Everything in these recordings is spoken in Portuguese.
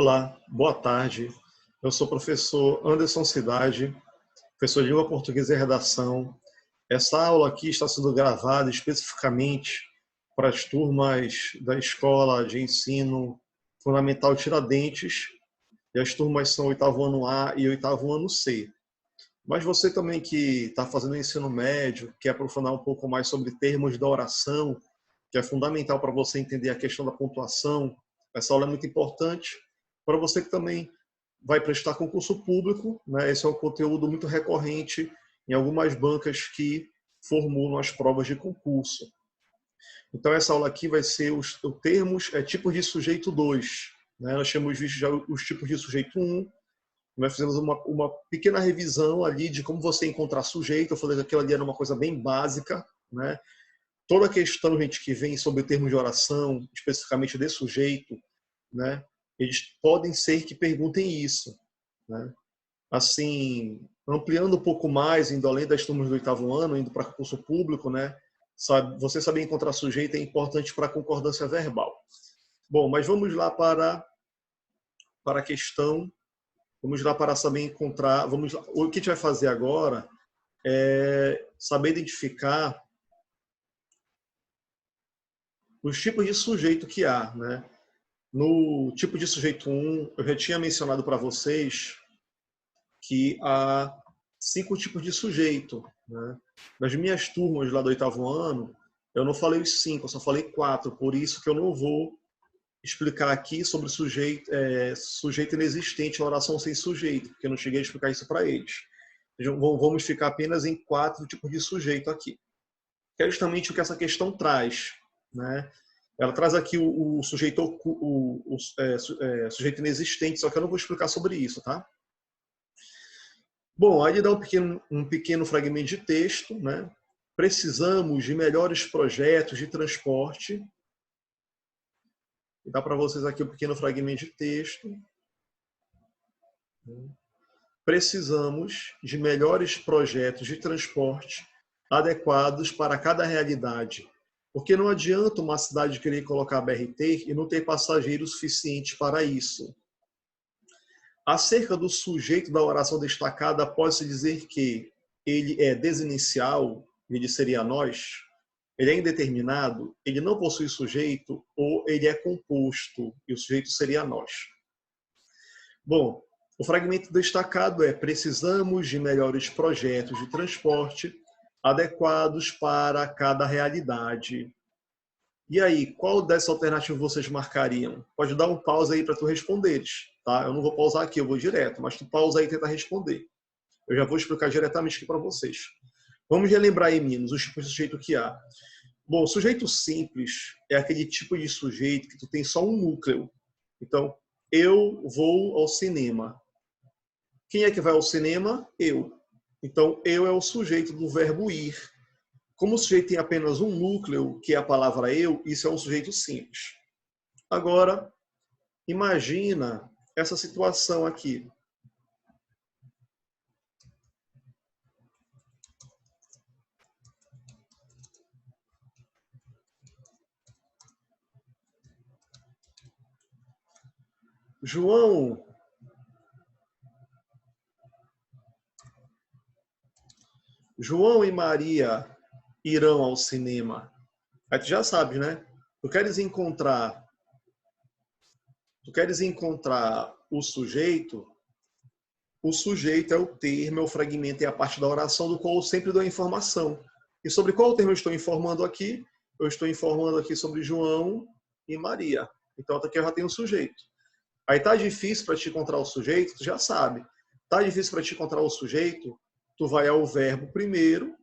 Olá, boa tarde. Eu sou o professor Anderson Cidade, professor de Língua Portuguesa e Redação. Essa aula aqui está sendo gravada especificamente para as turmas da Escola de Ensino Fundamental Tiradentes, e as turmas são oitavo ano A e oitavo ano C. Mas você também que está fazendo ensino médio, quer aprofundar um pouco mais sobre termos da oração, que é fundamental para você entender a questão da pontuação, essa aula é muito importante. Para você que também vai prestar concurso público, né? Esse é um conteúdo muito recorrente em algumas bancas que formulam as provas de concurso. Então, essa aula aqui vai ser os termos, tipos de sujeito 2. Né? Nós temos visto já os tipos de sujeito 1. Nós fizemos uma pequena revisão ali de como você encontrar sujeito. Eu falei que aquilo ali era uma coisa bem básica, né? Toda a questão, gente, que vem sobre o termo de oração, especificamente de sujeito, né? Eles podem ser que perguntem isso, né? Assim, ampliando um pouco mais, indo além das turmas do oitavo ano, indo para concurso público, né? Você saber encontrar sujeito é importante para a concordância verbal. Bom, mas vamos lá para a questão, vamos lá para saber encontrar, vamos lá, o que a gente vai fazer agora é saber identificar os tipos de sujeito que há, né? No tipo de sujeito 1, eu já tinha mencionado para vocês que há 5 tipos de sujeito, né? Nas minhas turmas lá do oitavo ano, eu não falei os 5, eu só falei 4, por isso que eu não vou explicar aqui sobre sujeito inexistente, oração sem sujeito, porque eu não cheguei a explicar isso para eles. Vamos ficar apenas em 4 tipos de sujeito aqui. Que é justamente o que essa questão traz, né? Ela traz aqui o sujeito, sujeito inexistente, só que eu não vou explicar sobre isso, tá? Bom, aí ele dá um pequeno fragmento de texto, né? Precisamos de melhores projetos de transporte. Dá para vocês aqui um pequeno fragmento de texto. Precisamos de melhores projetos de transporte adequados para cada realidade. Porque não adianta uma cidade querer colocar BRT e não ter passageiros suficientes para isso. Acerca do sujeito da oração destacada, pode-se dizer que ele é desinicial, ele seria nós, ele é indeterminado, ele não possui sujeito, ou ele é composto, e o sujeito seria nós. Bom, o fragmento destacado é: precisamos de melhores projetos de transporte adequados para cada realidade. E aí, qual dessa alternativa vocês marcariam? Pode dar um pause aí para tu responderes, tá? Eu não vou pausar aqui, eu vou direto, mas tu pausa aí e tenta responder. Eu já vou explicar diretamente aqui para vocês. Vamos relembrar aí, meninos, os tipos de sujeito que há. Bom, sujeito simples é aquele tipo de sujeito que tu tem só um núcleo. Então, eu vou ao cinema. Quem é que vai ao cinema? Eu. Então, eu é o sujeito do verbo ir. Como o sujeito tem apenas um núcleo, que é a palavra eu, isso é um sujeito simples. Agora, imagina essa situação aqui. João e Maria irão ao cinema. Aí tu já sabe, né? Tu queres encontrar o sujeito é o termo, é o fragmento, é a parte da oração do qual eu sempre dou a informação. E sobre qual termo eu estou informando aqui? Eu estou informando aqui sobre João e Maria. Então, aqui eu já tenho o sujeito. Aí tá difícil para te encontrar o sujeito, tu já sabe. Tá difícil para te encontrar o sujeito, tu vai ao verbo primeiro,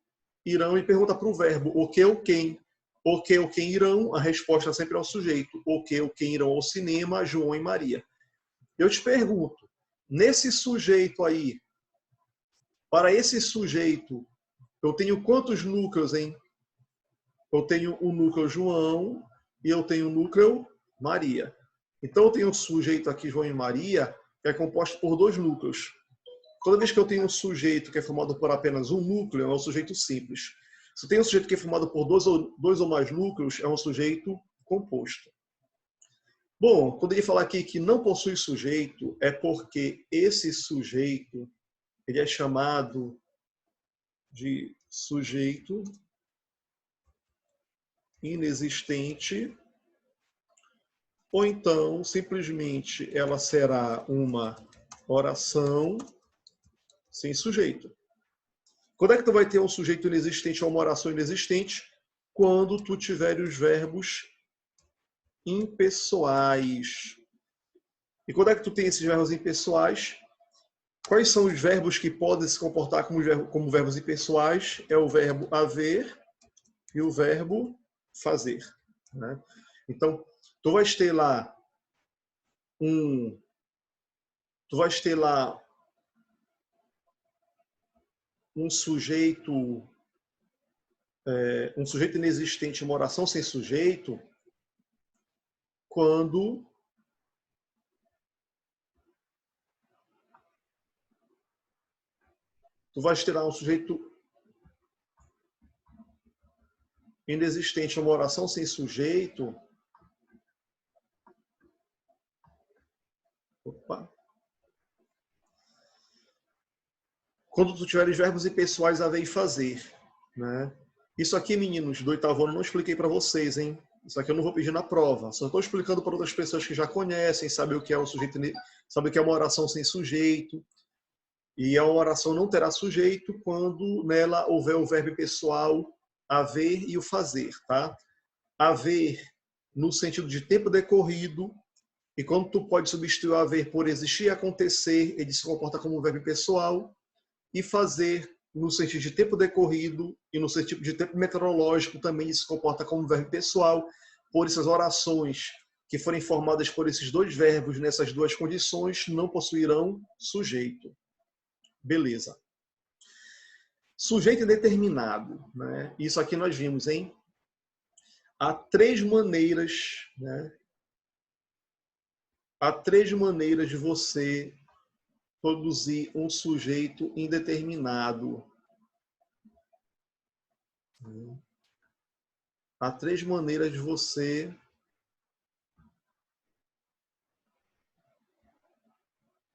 irão, e pergunta para o verbo o que ou quem. O que ou quem irão, a resposta sempre é o sujeito. O que ou quem irão ao cinema, João e Maria. Eu te pergunto, nesse sujeito aí, para esse sujeito, eu tenho quantos núcleos, hein? Eu tenho o núcleo João e eu tenho o núcleo Maria. Então, eu tenho um sujeito aqui, João e Maria, que é composto por 2 núcleos. Toda vez que eu tenho um sujeito que é formado por apenas um núcleo, é um sujeito simples. Se eu tenho um sujeito que é formado por dois ou mais núcleos, é um sujeito composto. Bom, quando ele fala aqui que não possui sujeito, é porque esse sujeito ele é chamado de sujeito inexistente, ou então simplesmente ela será uma oração sem sujeito. Quando é que tu vai ter um sujeito inexistente ou uma oração inexistente? Quando tu tiver os verbos impessoais. E quando é que tu tem esses verbos impessoais? Quais são os verbos que podem se comportar como verbos impessoais? É o verbo haver e o verbo fazer. Né? Então, tu vais ter lá um sujeito, um sujeito inexistente, uma oração sem sujeito, quando tu vais ter lá um sujeito inexistente, uma oração sem sujeito. Opa. Quando tu tiveres verbos impessoais, haver e fazer. Né? Isso aqui, meninos, do oitavo ano, não expliquei para vocês, hein? Isso aqui eu não vou pedir na prova. Só estou explicando para outras pessoas que já conhecem, sabem o que é um sujeito, sabem o que é uma oração sem sujeito. E a oração não terá sujeito quando nela houver o verbo pessoal haver e o fazer, tá? Haver no sentido de tempo decorrido, e quando tu pode substituir o haver por existir e acontecer, ele se comporta como um verbo pessoal, e fazer no sentido de tempo decorrido e no sentido de tempo meteorológico também se comporta como verbo pessoal. Por essas orações que forem formadas por esses dois verbos nessas duas condições não possuirão sujeito. Beleza. Sujeito indeterminado. Né? Isso aqui nós vimos, hein? Há três maneiras, né? Há três maneiras de você produzir um sujeito indeterminado. Há três maneiras de você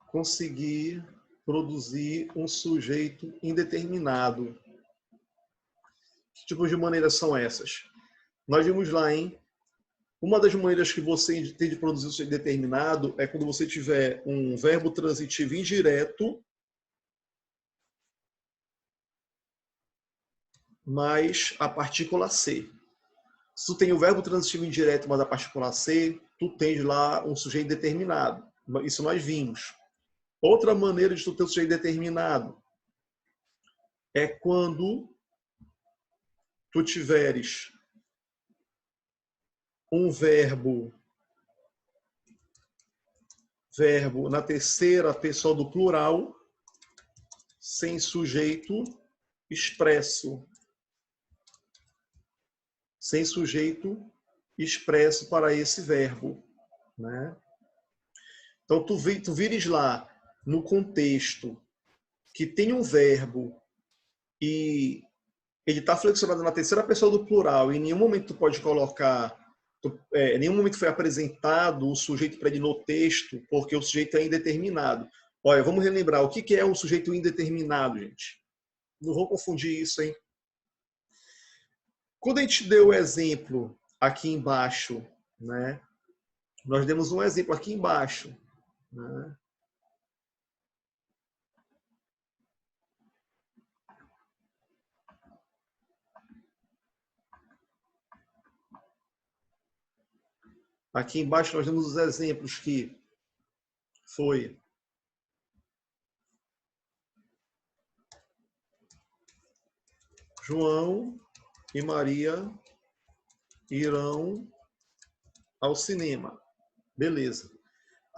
conseguir produzir um sujeito indeterminado. Que tipos de maneiras são essas? Nós vimos lá, hein? Uma das maneiras que você tem de produzir um sujeito indeterminado é quando você tiver um verbo transitivo indireto mais a partícula ser. Se tu tem o verbo transitivo indireto mais a partícula ser, tu tens lá um sujeito determinado. Isso nós vimos. Outra maneira de tu ter um sujeito determinado é quando tu tiveres um verbo na terceira pessoa do plural sem sujeito expresso. Sem sujeito expresso para esse verbo. Né? Então, tu vires lá no contexto que tem um verbo e ele está flexionado na terceira pessoa do plural e em nenhum momento tu pode colocar, em nenhum momento foi apresentado o sujeito para ele no texto, porque o sujeito é indeterminado. Olha, vamos relembrar, o que é um sujeito indeterminado, gente? Não vou confundir isso, hein? Quando a gente deu o exemplo aqui embaixo, né? Nós demos um exemplo aqui embaixo, né? Aqui embaixo nós demos os exemplos que foi João e Maria irão ao cinema. Beleza.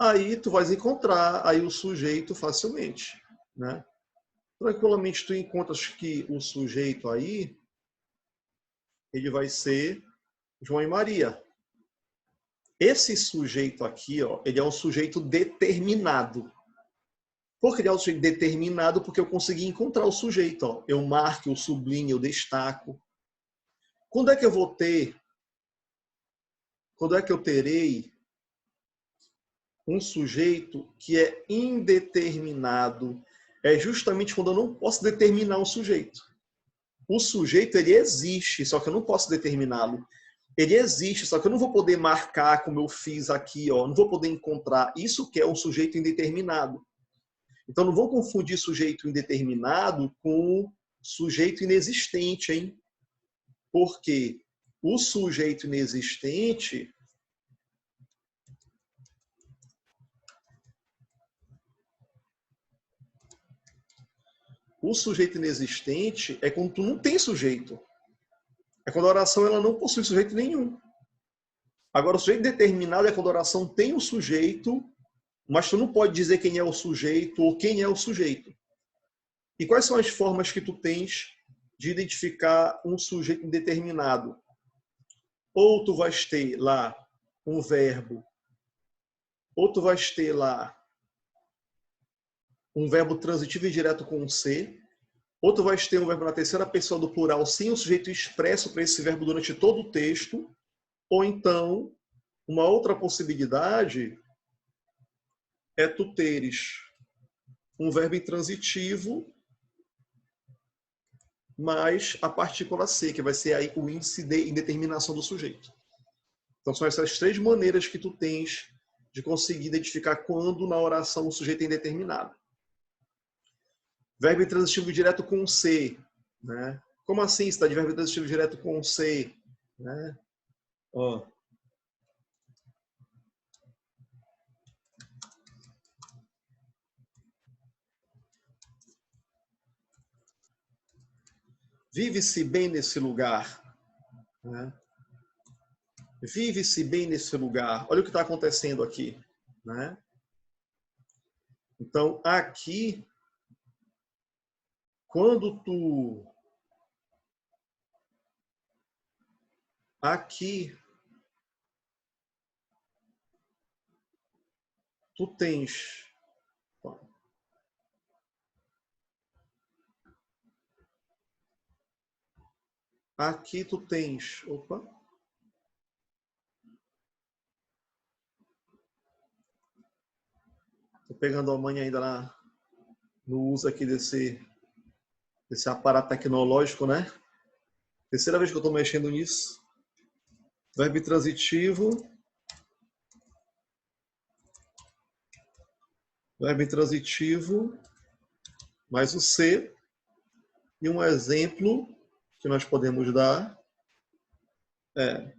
Aí tu vais encontrar aí o sujeito facilmente, né? Tranquilamente tu encontras que o sujeito aí ele vai ser João e Maria. Esse sujeito aqui, ó, ele é um sujeito determinado. Por que ele é um sujeito determinado? Porque eu consegui encontrar o sujeito. Ó. Eu marco, eu sublinho, eu destaco. Quando é que eu vou ter? Quando é que eu terei um sujeito que é indeterminado é justamente quando eu não posso determinar um sujeito. O sujeito, ele existe, só que eu não posso determiná-lo. Ele existe, só que eu não vou poder marcar como eu fiz aqui, ó, não vou poder encontrar. Isso que é um sujeito indeterminado. Então, não vou confundir sujeito indeterminado com sujeito inexistente, hein? Porque o sujeito inexistente é quando tu não tem sujeito. É quando a oração ela não possui sujeito nenhum. Agora, o sujeito determinado é quando a oração tem um sujeito, mas tu não pode dizer quem é o sujeito ou quem é o sujeito. E quais são as formas que tu tens de identificar um sujeito indeterminado? Ou tu vais ter lá um verbo, ou tu vais ter lá um verbo transitivo e direto com um ser, ou tu vais ter um verbo na terceira pessoa do plural sem o sujeito expresso para esse verbo durante todo o texto, ou então, uma outra possibilidade é tu teres um verbo intransitivo mais a partícula ser, que vai ser aí o índice de indeterminação do sujeito. Então, são essas três maneiras que tu tens de conseguir identificar quando na oração o sujeito é indeterminado. Verbo intransitivo direto com ser. Né? Como assim está de verbo intransitivo direto com ser? Né? Ó. Vive-se bem nesse lugar. Né? Vive-se bem nesse lugar. Olha o que está acontecendo aqui. Né? Então, aqui, quando tu... Aqui, tu tens... Aqui tu tens... Opa! Estou pegando a manha ainda no uso aqui desse aparato tecnológico, né? Terceira vez que eu estou mexendo nisso. Verbo intransitivo. Verbo intransitivo. Mais o ser. E um exemplo que nós podemos dar é...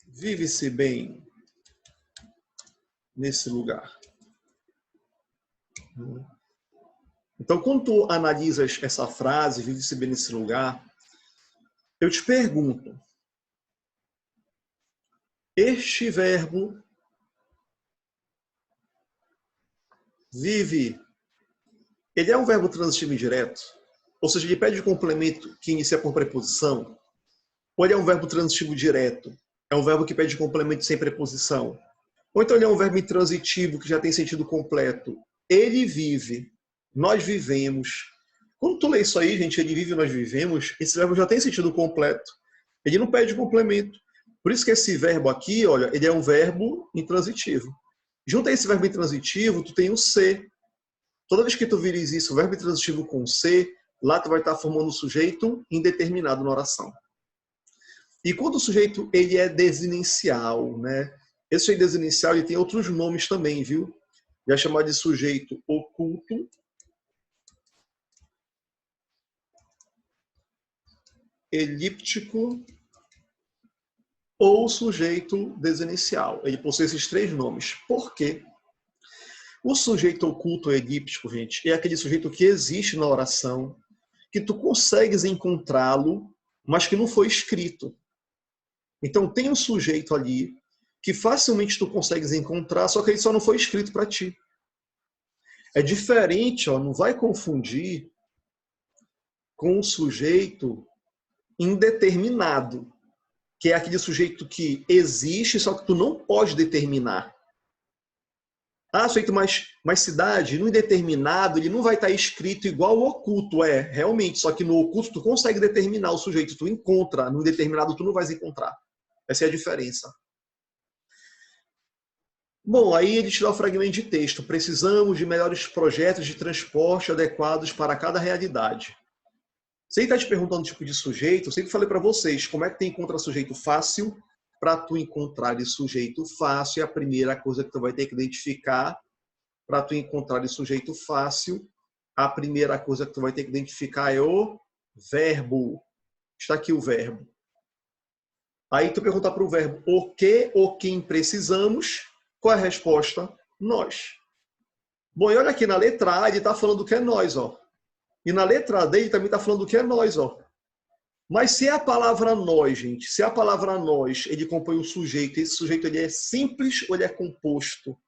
Vive-se bem nesse lugar. Então, quando tu analisas essa frase, vive-se bem nesse lugar, eu te pergunto, este verbo vive, ele é um verbo transitivo indireto? Ou seja, ele pede complemento que inicia por preposição? Ou ele é um verbo transitivo direto? É um verbo que pede complemento sem preposição? Ou então ele é um verbo intransitivo que já tem sentido completo? Ele vive, nós vivemos. Quando tu lê isso aí, gente, ele vive, nós vivemos, esse verbo já tem sentido completo. Ele não pede complemento. Por isso que esse verbo aqui, olha, ele é um verbo intransitivo. Junto a esse verbo intransitivo, tu tem o ser. Toda vez que tu vires isso, verbo intransitivo com ser, lá tu vai estar formando um sujeito indeterminado na oração. E quando o sujeito ele é desinencial, né? Esse sujeito desinencial ele tem outros nomes também, viu? Já é chamado de sujeito oculto, elíptico ou sujeito desinencial. Ele possui esses três nomes. Por quê? O sujeito oculto ou elíptico, gente, é aquele sujeito que existe na oração, que tu consegues encontrá-lo, mas que não foi escrito. Então tem um sujeito ali que facilmente tu consegues encontrar, só que ele só não foi escrito para ti. É diferente, ó, não vai confundir com o sujeito indeterminado, que é aquele sujeito que existe, só que tu não pode determinar. Ah, sujeito mais cidade, no indeterminado, ele não vai estar escrito igual o oculto, realmente, só que no oculto tu consegue determinar o sujeito, tu encontra, no indeterminado tu não vais encontrar. Essa é a diferença. Bom, aí ele te dá o fragmento de texto. Precisamos de melhores projetos de transporte adequados para cada realidade. Se ele está te perguntando o tipo de sujeito, eu sempre falei para vocês, como é que tu encontra sujeito fácil? Para tu encontrar esse sujeito fácil, é a primeira coisa que tu vai ter que identificar. Para tu encontrar esse sujeito fácil, a primeira coisa que tu vai ter que identificar é o verbo. Está aqui o verbo. Aí tu pergunta para o verbo o que ou quem precisamos, qual é a resposta? Nós. Bom, e olha aqui, na letra A ele está falando que é nós, ó. E na letra D ele também está falando que é nós, ó. Mas se a palavra nós, gente, se a palavra nós, ele compõe um sujeito, esse sujeito ele é simples ou ele é composto?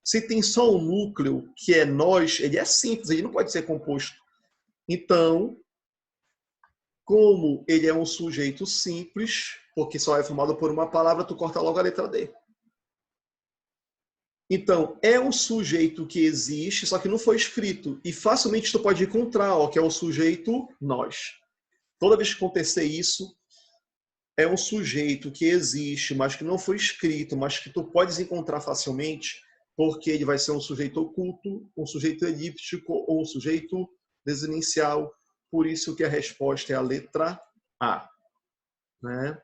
Se tem só um núcleo, que é nós, ele é simples, ele não pode ser composto. Então, como ele é um sujeito simples, porque só é formado por uma palavra, tu corta logo a letra D. Então, é um sujeito que existe, só que não foi escrito. E facilmente tu pode encontrar, ó, que é o sujeito nós. Toda vez que acontecer isso, é um sujeito que existe, mas que não foi escrito, mas que tu podes encontrar facilmente, porque ele vai ser um sujeito oculto, um sujeito elíptico ou um sujeito desinencial. Por isso que a resposta é a letra A. Né?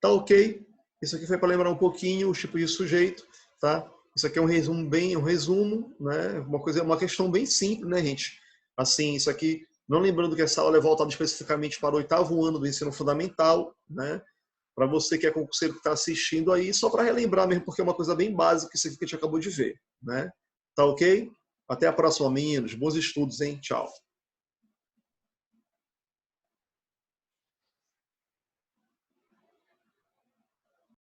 Tá ok? Isso aqui foi para lembrar um pouquinho os tipos de sujeito. Tá? Isso aqui é um resumo, né? Uma questão bem simples, né, gente? Assim, isso aqui, não lembrando que essa aula é voltada especificamente para o 8º ano do ensino fundamental, né? Para você que é concurseiro que está assistindo aí, só para relembrar mesmo, porque é uma coisa bem básica isso aqui que a gente acabou de ver, né? Tá ok? Até a próxima, meninos. Bons estudos, hein? Tchau.